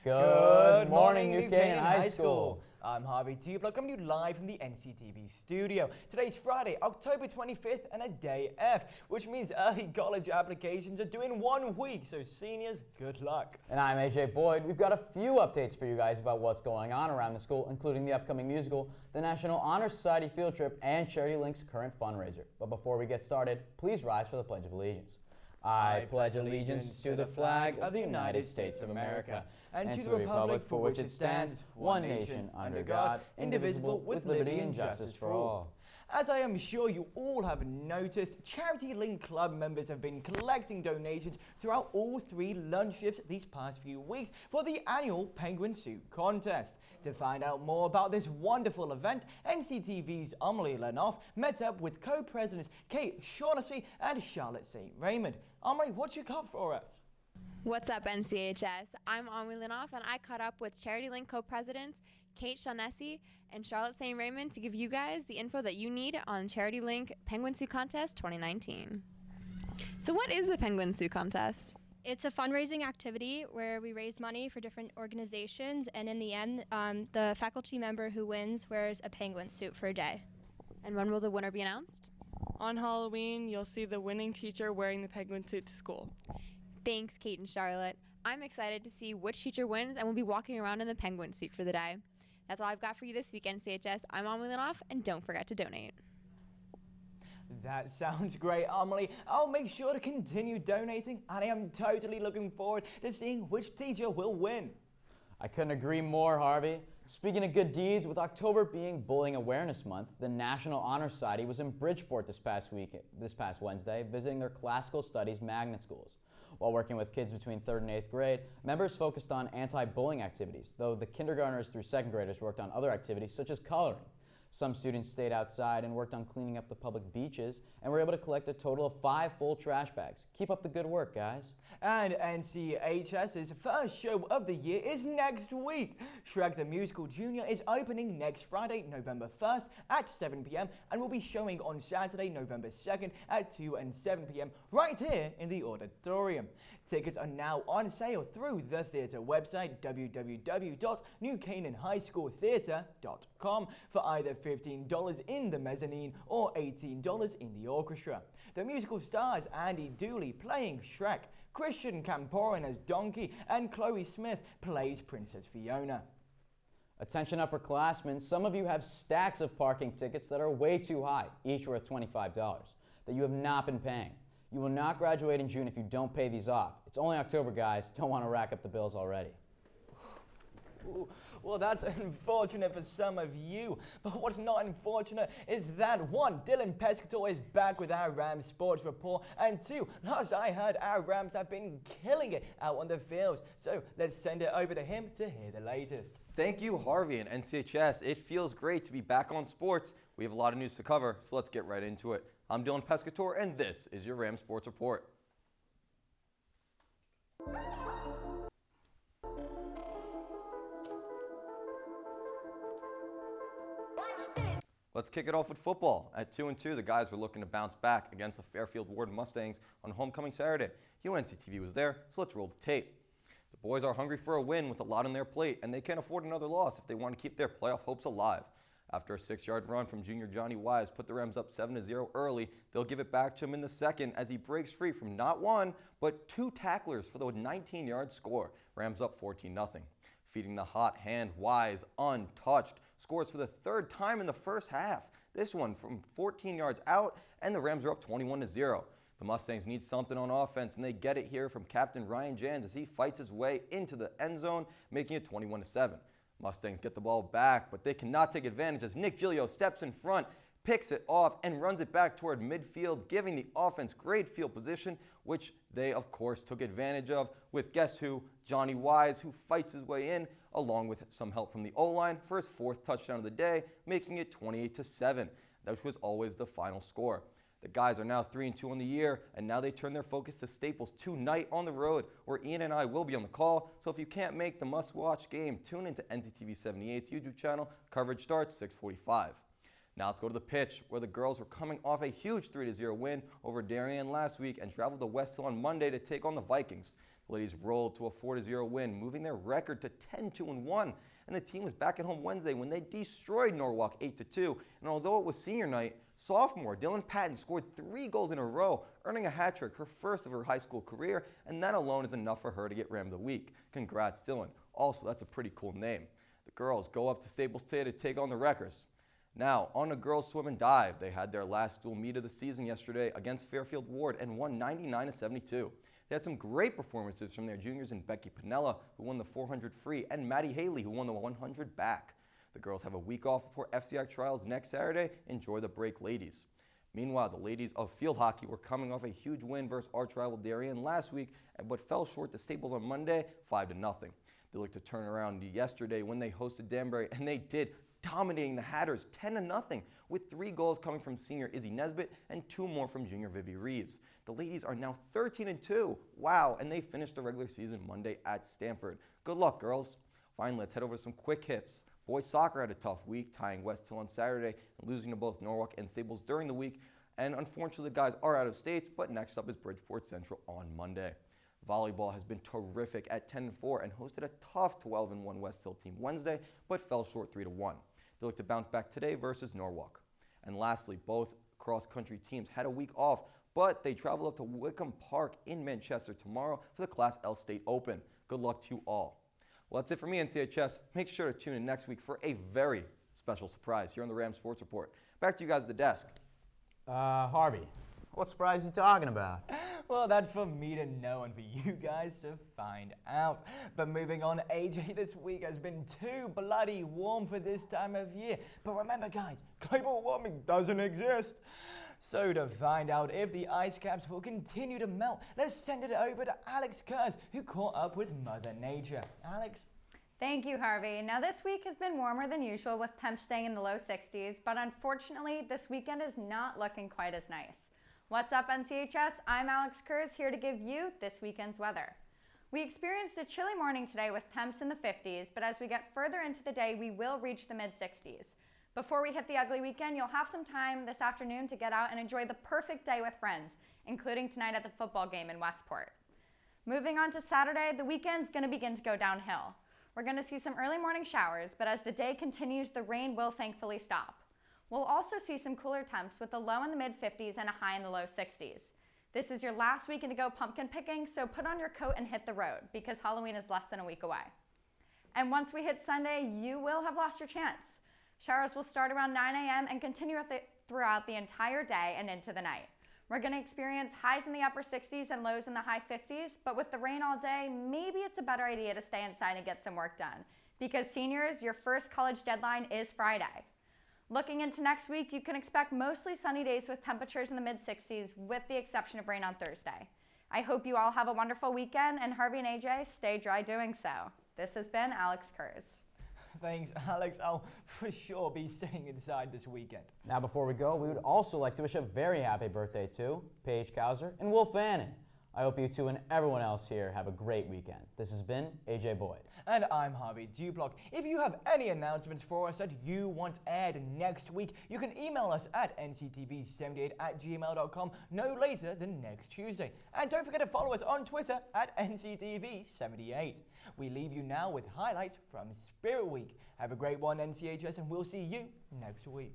Good morning, New Canaan High School. I'm Harvey Tubler, coming to you live from the NCTV studio. Today's Friday, October 25th, and a day F, which means early college applications are due in 1 week, so seniors, good luck. And I'm AJ Boyd. We've got a few updates for you guys about what's going on around the school, including the upcoming musical, the National Honor Society field trip, and Charity Link's current fundraiser. But before we get started, please rise for the Pledge of Allegiance. I pledge allegiance to the flag of the United States of America and to the republic for which it stands, one nation, under God, indivisible, with liberty and justice for all. As I am sure you all have noticed, Charity Link Club members have been collecting donations throughout all 3 lunch shifts these past few weeks for the annual Penguin Suit Contest. To find out more about this wonderful event, NCTV's Amelie Lenoff met up with co-presidents Kate Shaughnessy and Charlotte St. Raymond. Amelie, what you got for us? What's up, NCHS? I'm Amelie Lenoff, and I caught up with Charity Link co-presidents Kate Shaughnessy and Charlotte St. Raymond to give you guys the info that you need on Charity Link Penguin Suit Contest 2019. So what is the Penguin Suit Contest? It's a fundraising activity where we raise money for different organizations, and in the end, the faculty member who wins wears a penguin suit for a day. And when will the winner be announced? On Halloween, you'll see the winning teacher wearing the penguin suit to school. Thanks, Kate and Charlotte. I'm excited to see which teacher wins, and we'll be walking around in the penguin suit for the day. That's all I've got for you this week, NCHS. I'm Amelie Lenoff, and don't forget to donate. That sounds great, Amelie. I'll make sure to continue donating, and I am totally looking forward to seeing which teacher will win. I couldn't agree more, Harvey. Speaking of good deeds, with October being Bullying Awareness Month, the National Honor Society was in Bridgeport this past Wednesday, visiting their classical studies magnet schools. While working with kids between 3rd and 8th grade, members focused on anti-bullying activities, though the kindergartners through 2nd graders worked on other activities such as coloring. Some students stayed outside and worked on cleaning up the public beaches and were able to collect a total of 5 full trash bags. Keep up the good work, guys. And NCHS's first show of the year is next week. Shrek the Musical Jr. is opening next Friday, November 1st at 7 p.m. and will be showing on Saturday, November 2nd at 2 and 7 p.m. right here in the auditorium. Tickets are now on sale through the theatre website www.newcanaanhighschooltheatre.com for either $15 in the mezzanine or $18 in the orchestra. The musical stars Andy Dooley playing Shrek, Christian Camporan as Donkey, and Chloe Smith plays Princess Fiona. Attention upperclassmen, some of you have stacks of parking tickets that are way too high, each worth $25, that you have not been paying. You will not graduate in June if you don't pay these off. It's only October, guys. Don't want to rack up the bills already. Ooh, well, that's unfortunate for some of you, but what's not unfortunate is that 1, Dylan Pescator is back with our Rams sports report, and 2, last I heard, our Rams have been killing it out on the fields. So let's send it over to him to hear the latest. Thank you, Harvey and NCHS. It feels great to be back on sports. We have a lot of news to cover, so let's get right into it. I'm Dylan Pescator, and this is your Rams sports report. Let's kick it off with football. At 2-2, the guys were looking to bounce back against the Fairfield Warden Mustangs on homecoming Saturday. UNCTV was there, so let's roll the tape. The boys are hungry for a win with a lot on their plate, and they can't afford another loss if they want to keep their playoff hopes alive. After a 6-yard run from junior Johnny Wise put the Rams up 7-0 early, they'll give it back to him in the second as he breaks free from not 1, but 2 tacklers for the 19-yard score. Rams up 14-0. Feeding the hot hand, Wise, untouched, scores for the 3rd time in the first half. This one from 14 yards out, and the Rams are up 21-0. The Mustangs need something on offense, and they get it here from Captain Ryan Jans as he fights his way into the end zone, making it 21-7. Mustangs get the ball back, but they cannot take advantage as Nick Gilio steps in front, picks it off, and runs it back toward midfield, giving the offense great field position, which they, of course, took advantage of with guess who? Johnny Wise, who fights his way in, along with some help from the O-line for his 4th touchdown of the day, making it 28-7. That was always the final score. The guys are now 3-2 on the year, and now they turn their focus to Staples tonight on the road, where Ian and I will be on the call. So if you can't make the must-watch game, tune into NCTV 78's YouTube channel. Coverage starts 6:45. Now let's go to the pitch, where the girls were coming off a huge 3-0 win over Darien last week and traveled to West Hill on Monday to take on the Vikings. The ladies rolled to a 4-0 win, moving their record to 10-2-1. And the team was back at home Wednesday when they destroyed Norwalk 8-2. And although it was senior night, sophomore Dylan Patton scored 3 goals in a row, earning a hat trick, her first of her high school career, and that alone is enough for her to get Ram of the Week. Congrats, Dylan. Also, that's a pretty cool name. The girls go up to Staples today to take on the Wreckers. Now, on the girls swim and dive, they had their last dual meet of the season yesterday against Fairfield Ward and won 99-72. They had some great performances from their juniors in Becky Pinella, who won the 400 free, and Maddie Haley, who won the 100 back. The girls have a week off before FCI trials next Saturday. Enjoy the break, ladies. Meanwhile, the ladies of field hockey were coming off a huge win versus arch rival Darien last week, but fell short to Staples on Monday, 5-0. They looked to turn around yesterday when they hosted Danbury, and they did, dominating the Hatters 10-0, with 3 goals coming from senior Izzy Nesbitt and 2 more from junior Vivi Reeves. The ladies are now 13-2. Wow, and they finished the regular season Monday at Stanford. Good luck, girls. Finally, let's head over to some quick hits. Boys soccer had a tough week, tying West Hill on Saturday and losing to both Norwalk and Staples during the week. And unfortunately, the guys are out of states, but next up is Bridgeport Central on Monday. Volleyball has been terrific at 10-4 and hosted a tough 12-1 West Hill team Wednesday, but fell short 3-1. They look to bounce back today versus Norwalk. And lastly, both cross-country teams had a week off, but they travel up to Wickham Park in Manchester tomorrow for the Class L State Open. Good luck to you all. Well, that's it for me, NCHS. Make sure to tune in next week for a very special surprise here on the Rams Sports Report. Back to you guys at the desk. Harvey, what surprise are you talking about? Well, that's for me to know and for you guys to find out. But moving on, AJ, this week has been too bloody warm for this time of year. But remember, guys, global warming doesn't exist. So to find out if the ice caps will continue to melt, let's send it over to Alex Kurz, who caught up with Mother Nature. Alex? Thank you, Harvey. Now, this week has been warmer than usual with temps staying in the low 60s, but unfortunately, this weekend is not looking quite as nice. What's up, NCHS? I'm Alex Kurz, here to give you this weekend's weather. We experienced a chilly morning today with temps in the 50s, but as we get further into the day, we will reach the mid-60s. Before we hit the ugly weekend, you'll have some time this afternoon to get out and enjoy the perfect day with friends, including tonight at the football game in Westport. Moving on to Saturday, the weekend's going to begin to go downhill. We're going to see some early morning showers, but as the day continues, the rain will thankfully stop. We'll also see some cooler temps with a low in the mid-50s and a high in the low 60s. This is your last weekend to go pumpkin picking, so put on your coat and hit the road because Halloween is less than a week away. And once we hit Sunday, you will have lost your chance. Showers will start around 9 a.m. and continue throughout the entire day and into the night. We're going to experience highs in the upper 60s and lows in the high 50s, but with the rain all day, maybe it's a better idea to stay inside and get some work done. Because seniors, your first college deadline is Friday. Looking into next week, you can expect mostly sunny days with temperatures in the mid-60s, with the exception of rain on Thursday. I hope you all have a wonderful weekend, and Harvey and AJ, stay dry doing so. This has been Alex Kurz. Thanks, Alex. I'll for sure be staying inside this weekend. Now, before we go, we would also like to wish a very happy birthday to Paige Kowser and Will Fannin. I hope you two and everyone else here have a great weekend. This has been AJ Boyd. And I'm Harvey Duplock. If you have any announcements for us that you want aired next week, you can email us at nctv78@gmail.com no later than next Tuesday. And don't forget to follow us on Twitter at nctv78. We leave you now with highlights from Spirit Week. Have a great one, NCHS, and we'll see you next week.